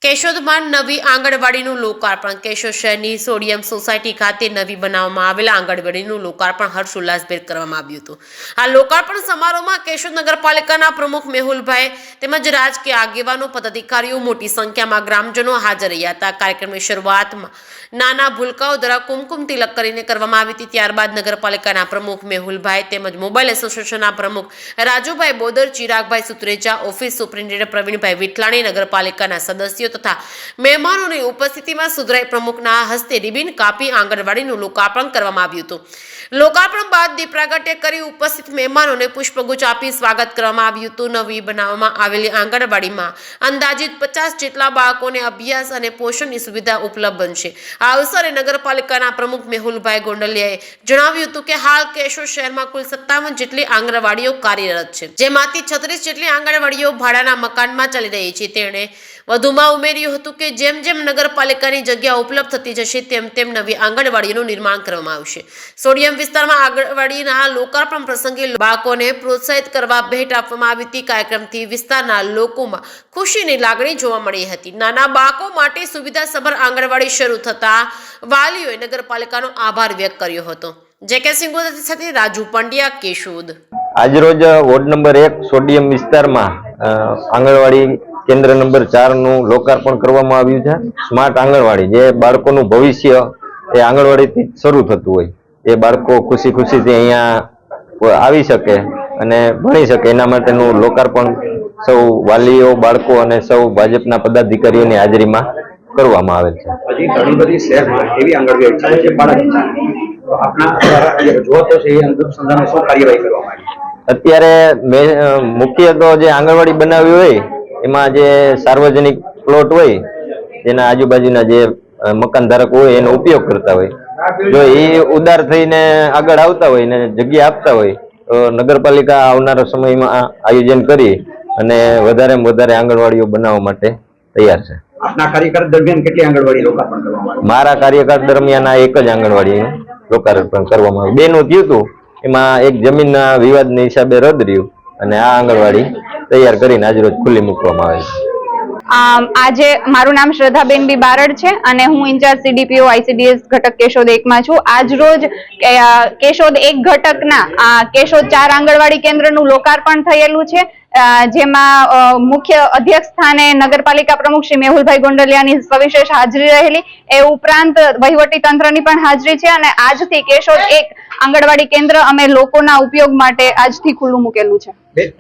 કેશોદમાં નવી આંગણવાડીનું લોકાર્પણ। કેશોદ શહેરની સોડિયમ સોસાયટી ખાતે નવી બનાવવામાં આવેલા આંગણવાડીનું લોકાર્પણ હર્ષોલ્લાસભેર કરવામાં આવ્યું હતું। આ લોકાર્પણ સમારોહમાં કેશોદ નગરપાલિકાના પ્રમુખ મેહુલભાઈ તેમજ રાજકીય આગેવાનો, પદાધિકારીઓ મોટી સંખ્યામાં ગ્રામજનો હાજર રહ્યા હતા। કાર્યક્રમની શરૂઆતમાં નાના ભૂલકાઓ દ્વારા કુમકુમ તિલક કરીને કરવામાં આવી હતી। ત્યારબાદ નગરપાલિકાના પ્રમુખ મેહુલભાઈ તેમજ મોબાઈલ એસોસિએશનના પ્રમુખ રાજુભાઈ બોદર, ચિરાગભાઈ સુત્રેજા, ઓફિસ સુપ્રિન્ટેન્ડન્ટ પ્રવીણભાઈ વિઠલાણી, નગરપાલિકાના સદસ્યો તથા મહેમાનોની ઉપસ્થિતિમાં સુધરાઈ પ્રમુખના હસ્તે રિબિન કાપી આંગણવાડીનું લોકાર્પણ કરવામાં આવ્યું હતું। લોકાર્પણ બાદ દીપ પ્રાગટ્ય કરી ઉપસ્થિત મહેમાનોને પુષ્પગુચ્છ આપી સ્વાગત કરવામાં આવ્યું હતું। નવી બનાવવામાં આવેલી આંગણવાડીમાં અંદાજિત 50 જેટલા બાળકોને અભ્યાસ અને પોષણની સુવિધા ઉપલબ્ધ બનશે। આ અવસરે નગરપાલિકાના પ્રમુખ મેહુલભાઈ ગોંડલિયાએ જણાવ્યું હતું કે હાલ કેશોદ શહેરમાં કુલ 57 જેટલી આંગણવાડીઓ કાર્યરત છે, જેમાંથી 36 જેટલી આંગણવાડીઓ ભાડાના મકાનમાં ચાલી રહી છે। તેણે વધુમાં ઉમેર્યું હતું કે જેમ જેમ નગરપાલિકાની જગ્યા ઉપલબ્ધ થતી જશે તેમ તેમ નવી આંગણવાડીનું નિર્માણ કરવામાં આવશે। સોડિયમ વિસ્તારમાં આંગણવાડીના લોકાર્પણ પ્રસંગે બાળકોને પ્રોત્સાહિત કરવા ભેટ આપવામાં આવી હતી। કાર્યક્રમથી વિસ્તારના લોકોમાં ખુશીની લાગણી જોવા મળી હતી। નાના બાળકો માટે સુવિધાસભર આંગણવાડી શરૂ થતા વાલીઓએ નગરપાલિકાનો આભાર વ્યક્ત કર્યો હતો। જેકે સિંગોદર સાથે રાજુ પંડ્યા, કેશોદ। આજરોજ વોર્ડ નંબર 1 સોડિયમ વિસ્તારમાં આંગણવાડી કેન્દ્ર નંબર 4 નું લોકાર્પણ કરવામાં આવ્યું છે। સ્માર્ટ આંગણવાડી, જે બાળકોનું ભવિષ્ય એ આંગણવાડીથી શરૂ થતું હોય, એ બાળકો ખુશી ખુશીથી અહીંયા આવી શકે અને ભણી શકે, એના માટેનું લોકાર્પણ સૌ વાલીઓ, બાળકો અને સૌ ભાજપના પદાધિકારીઓની હાજરીમાં કરવામાં આવેલ છે। હજી ઘણી બધી શહેરમાં એવી આંગણવાડી ચાલે છે, બાળક આપના રજૂઆતો છે એ અનુસંધાને શું કાર્યવાહી કરવામાં આવી? અત્યારે મુખ્ય તો જે આંગણવાડી બનાવી હોય એમાં જે સાર્વજનિક પ્લોટ હોય, જેના આજુબાજુના જે મકાન ધારકો હોય એનો ઉપયોગ કરતા હોય, જો એ ઉદાર થઈને આગળ આવતા હોય ને જગ્યા આપતા હોય તો નગરપાલિકા આવનારા સમયમાં આયોજન કરી અને વધારેમાં વધારે આંગણવાડીઓ બનાવવા માટે તૈયાર છે। આપના કાર્યકાળ દરમિયાન કેટલી આંગણવાડી લોકાર્પણ કરવામાં આવ્યું? મારા કાર્યકાળ દરમિયાન આ એક જ આંગણવાડીનું લોકાર્પણ કરવામાં આવ્યું। બેનું થયું હતું, એમાં એક જમીનના વિવાદના હિસાબે રદ રહ્યું અને આ આંગણવાડી તૈયાર કરીને આજરોજ ખુલ્લી મૂકવામાં આવે છે। આજે મારું નામ શ્રદ્ધાબેન બી બારડ છે અને હું ઇન્ચાર્જ CDPO ICDS ઘટક કેશોદ 1 માં છું। આજ રોજ કેશોદ 1 ઘટકના કેશોદ 4 આંગણવાડી કેન્દ્રનું લોકાર્પણ થયેલું છે, જેમાં મુખ્ય અધ્યક્ષ સ્થાને નગરપાલિકા પ્રમુખ શ્રી મેહુલભાઈ ગોંડલિયાની સવિશેષ હાજરી રહેલી, એ ઉપરાંત વહીવટી તંત્રની પણ હાજરી છે અને આજથી કેશોદ 1 આંગણવાડી કેન્દ્ર અમે લોકોના ઉપયોગ માટે આજથી ખુલ્લું મૂકેલું છે।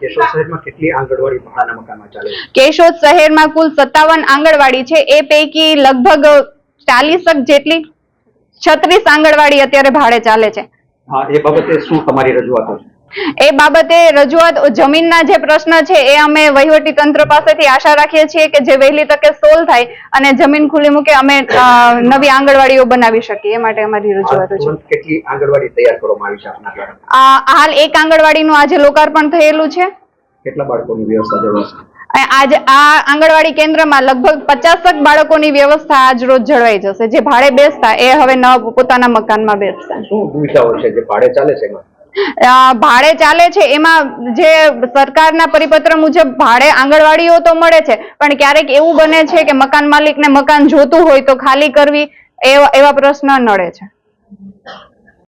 કેશોદ શહેરમાં કેટલી આંગણવાડી ભાડાના મકાનમાં ચાલે છે? કેશોદ શહેરમાં કુલ 57 આંગણવાડી છે, એ પૈકી લગભગ 40 જેટલી 36 આંગણવાડી અત્યારે ભાડે ચાલે છે। હા, એ બાબતે શું તમારી રજૂઆતો છે? એ બાબતે રજૂઆત, જમીનના જે પ્રશ્ન છે એ અમે વહીવટી તંત્ર પાસેથી આશા રાખીએ છીએ કે જે વહેલી તકે સોલ્વ થાય અને જમીન ખુલ્લી મૂકે અમે નવી આંગણવાડીઓ બનાવી શકીએ, એ માટે અમારી રજૂઆત છે। કેટલી આંગણવાડી તૈયાર કરવામાં આવી છે આપના દ્વારા? હાલ એક આંગણવાડીનું આજે લોકાર્પણ થયેલું છે। કેટલા બાળકોની વ્યવસ્થા જળવાશે? આજે આ આંગણવાડી કેન્દ્રમાં લગભગ 50 બાળકોની વ્યવસ્થા આજ રોજ જળવાઈ જશે। જે ભાડે બેસતા એ હવે પોતાના મકાનમાં બેસશે। શું દુવિધાઓ છે જે ભાડે ચાલે છે? ભાડે ચાલે છે એમાં જે સરકારના પરિપત્ર મુજબ ભાડે આંગણવાડીઓ તો મળે છે, પણ ક્યારેક એવું બને છે કે મકાન માલિકને મકાન જોતું હોય તો ખાલી કરવી, એવા પ્રશ્ન નડે છે।